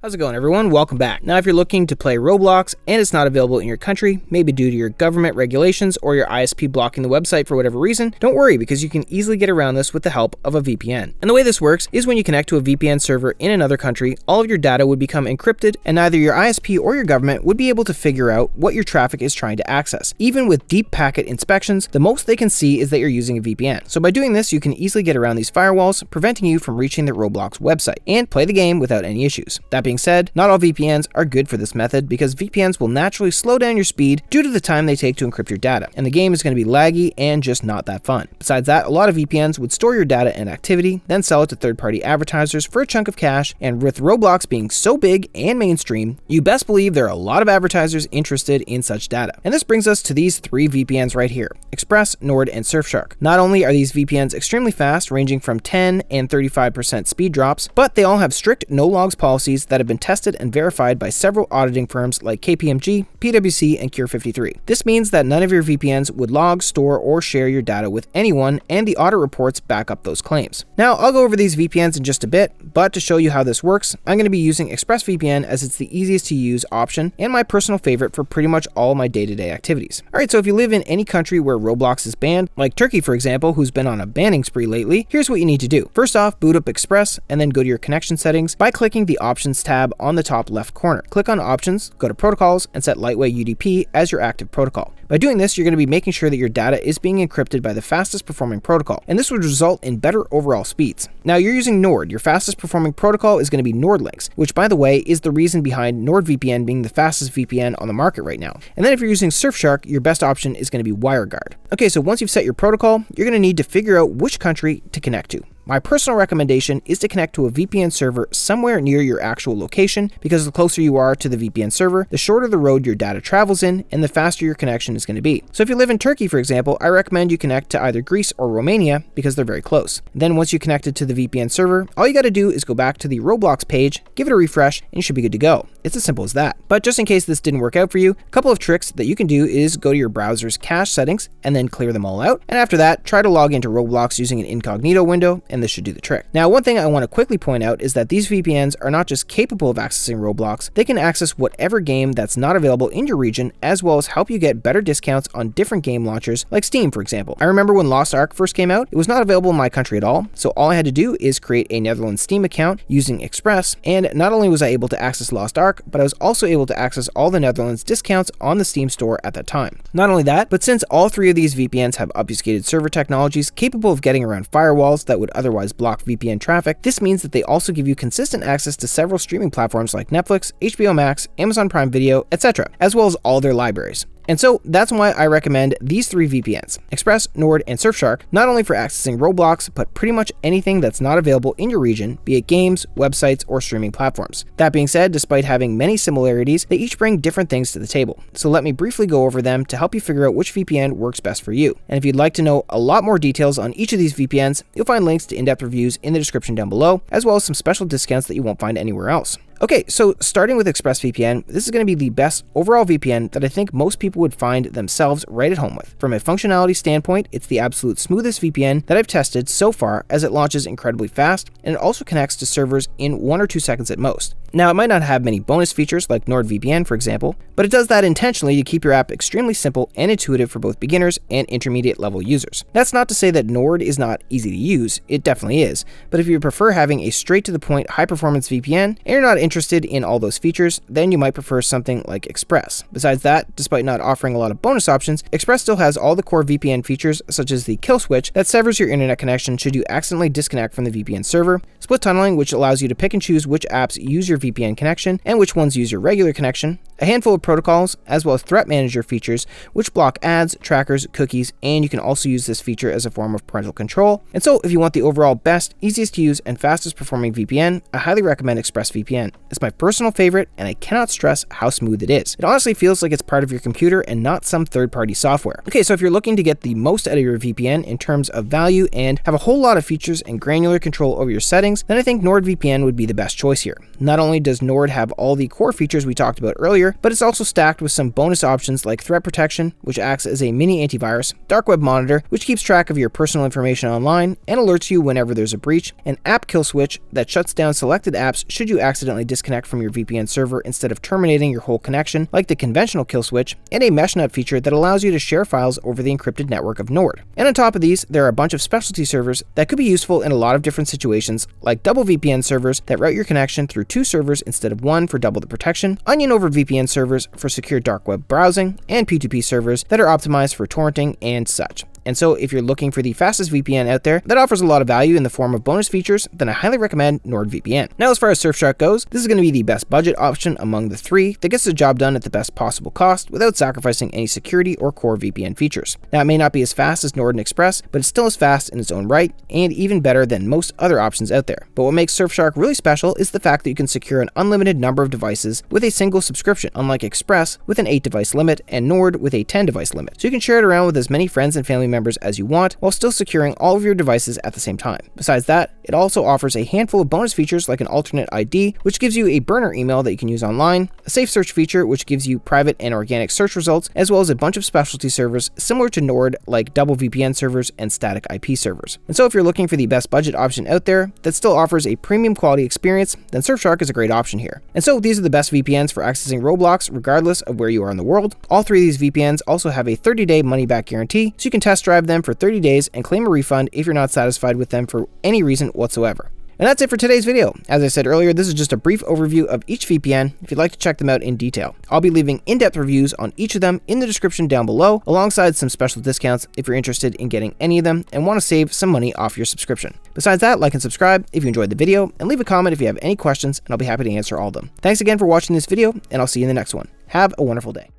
How's it going, everyone? Welcome back. Now, if you're looking to play Roblox and it's not available in your country, maybe due to your government regulations or your ISP blocking the website for whatever reason, don't worry, because you can easily get around this with the help of a VPN. And the way this works is when you connect to a VPN server in another country, all of your data would become encrypted, and neither your ISP or your government would be able to figure out what your traffic is trying to access. Even with deep packet inspections, the most they can see is that you're using a VPN. So by doing this, you can easily get around these firewalls, preventing you from reaching the Roblox website, and play the game without any issues. That being said, not all VPNs are good for this method because VPNs will naturally slow down your speed due to the time they take to encrypt your data, and the game is going to be laggy and just not that fun. Besides that, a lot of VPNs would store your data and activity, then sell it to third-party advertisers for a chunk of cash, and with Roblox being so big and mainstream, you best believe there are a lot of advertisers interested in such data. And this brings us to these three VPNs right here: Express, Nord, and Surfshark. Not only are these VPNs extremely fast, ranging from 10 and 35% speed drops, but they all have strict no-logs policies that have been tested and verified by several auditing firms like KPMG, PwC, and Cure53. This means that none of your VPNs would log, store, or share your data with anyone, and the audit reports back up those claims. Now, I'll go over these VPNs in just a bit, but to show you how this works, I'm going to be using ExpressVPN as it's the easiest to use option and my personal favorite for pretty much all my day-to-day activities. Alright, so if you live in any country where Roblox is banned, like Turkey for example, who's been on a banning spree lately, here's what you need to do. First off, boot up Express and then go to your connection settings by clicking the Options tab on the top left corner. Click on Options, go to Protocols, and set Lightweight UDP as your active protocol. By doing this, you're going to be making sure that your data is being encrypted by the fastest performing protocol, and this would result in better overall speeds. Now, you're using Nord. Your fastest performing protocol is going to be NordLynx, which, by the way, is the reason behind NordVPN being the fastest VPN on the market right now. And then if you're using Surfshark, your best option is going to be WireGuard. Okay, so once you've set your protocol, you're going to need to figure out which country to connect to. My personal recommendation is to connect to a VPN server somewhere near your actual location, because the closer you are to the VPN server, the shorter the road your data travels in, and the faster your connection is going to be. So if you live in Turkey, for example, I recommend you connect to either Greece or Romania because they're very close. Then once you connected to the VPN server, all you got to do is go back to the Roblox page, give it a refresh, and you should be good to go. It's as simple as that. But just in case this didn't work out for you, a couple of tricks that you can do is go to your browser's cache settings and then clear them all out. And after that, try to log into Roblox using an incognito window, and this should do the trick. Now, one thing I want to quickly point out is that these VPNs are not just capable of accessing Roblox, they can access whatever game that's not available in your region, as well as help you get better discounts on different game launchers, like Steam, for example. I remember when Lost Ark first came out, it was not available in my country at all, so all I had to do is create a Netherlands Steam account using Express, and not only was I able to access Lost Ark, but I was also able to access all the Netherlands discounts on the Steam store at that time. Not only that, but since all three of these VPNs have obfuscated server technologies capable of getting around firewalls that would otherwise block VPN traffic, this means that they also give you consistent access to several streaming platforms like Netflix, HBO Max, Amazon Prime Video, etc., as well as all their libraries. And so that's why I recommend these three VPNs: Express, Nord, and Surfshark, not only for accessing Roblox, but pretty much anything that's not available in your region, be it games, websites, or streaming platforms. That being said, despite having many similarities, they each bring different things to the table. So let me briefly go over them to help you figure out which VPN works best for you. And if you'd like to know a lot more details on each of these VPNs, you'll find links to in-depth reviews in the description down below, as well as some special discounts that you won't find anywhere else. Okay, so starting with ExpressVPN, this is going to be the best overall VPN that I think most people would find themselves right at home with. From a functionality standpoint, it's the absolute smoothest VPN that I've tested so far, as it launches incredibly fast, and it also connects to servers in 1 or 2 seconds at most. Now, it might not have many bonus features like NordVPN, for example, but it does that intentionally to keep your app extremely simple and intuitive for both beginners and intermediate level users. That's not to say that Nord is not easy to use, it definitely is, but if you prefer having a straight-to-the-point high-performance VPN, and you're not interested in all those features, then you might prefer something like Express. Besides that, despite not offering a lot of bonus options, Express still has all the core VPN features, such as the kill switch that severs your internet connection should you accidentally disconnect from the VPN server, split tunneling, which allows you to pick and choose which apps use your VPN connection and which ones use your regular connection, a handful of protocols, as well as threat manager features, which block ads, trackers, cookies, and you can also use this feature as a form of parental control. And so if you want the overall best, easiest to use, and fastest performing VPN, I highly recommend ExpressVPN. It's my personal favorite, and I cannot stress how smooth it is. It honestly feels like it's part of your computer and not some third-party software. Okay, so if you're looking to get the most out of your VPN in terms of value and have a whole lot of features and granular control over your settings, then I think NordVPN would be the best choice here. Not only does Nord have all the core features we talked about earlier, earlier, but it's also stacked with some bonus options like threat protection, which acts as a mini antivirus, dark web monitor, which keeps track of your personal information online and alerts you whenever there's a breach, an app kill switch that shuts down selected apps should you accidentally disconnect from your VPN server instead of terminating your whole connection like the conventional kill switch, and a mesh nut feature that allows you to share files over the encrypted network of Nord. And on top of these, there are a bunch of specialty servers that could be useful in a lot of different situations, like double VPN servers that route your connection through 2 servers instead of 1 for double the protection, onion over VPN servers for secure dark web browsing, and P2P servers that are optimized for torrenting and such. And so if you're looking for the fastest VPN out there that offers a lot of value in the form of bonus features, then I highly recommend NordVPN. Now, as far as Surfshark goes, this is going to be the best budget option among the 3 that gets the job done at the best possible cost without sacrificing any security or core VPN features. Now, it may not be as fast as Nord and Express, but it's still as fast in its own right and even better than most other options out there. But what makes Surfshark really special is the fact that you can secure an unlimited number of devices with a single subscription, unlike Express with an 8 device limit and Nord with a 10 device limit. So you can share it around with as many friends and family members as you want while still securing all of your devices at the same time. Besides that, it also offers a handful of bonus features like an alternate ID, which gives you a burner email that you can use online, a safe search feature which gives you private and organic search results, as well as a bunch of specialty servers similar to Nord like double VPN servers and static IP servers. And so if you're looking for the best budget option out there that still offers a premium quality experience, then Surfshark is a great option here. And so these are the best VPNs for accessing Roblox regardless of where you are in the world. All 3 of these VPNs also have a 30-day money-back guarantee, so you can test drive them for 30 days and claim a refund if you're not satisfied with them for any reason whatsoever. And that's it for today's video. As I said earlier, this is just a brief overview of each VPN if you'd like to check them out in detail. I'll be leaving in-depth reviews on each of them in the description down below, alongside some special discounts if you're interested in getting any of them and want to save some money off your subscription. Besides that, like and subscribe if you enjoyed the video, and leave a comment if you have any questions, and I'll be happy to answer all of them. Thanks again for watching this video, and I'll see you in the next one. Have a wonderful day.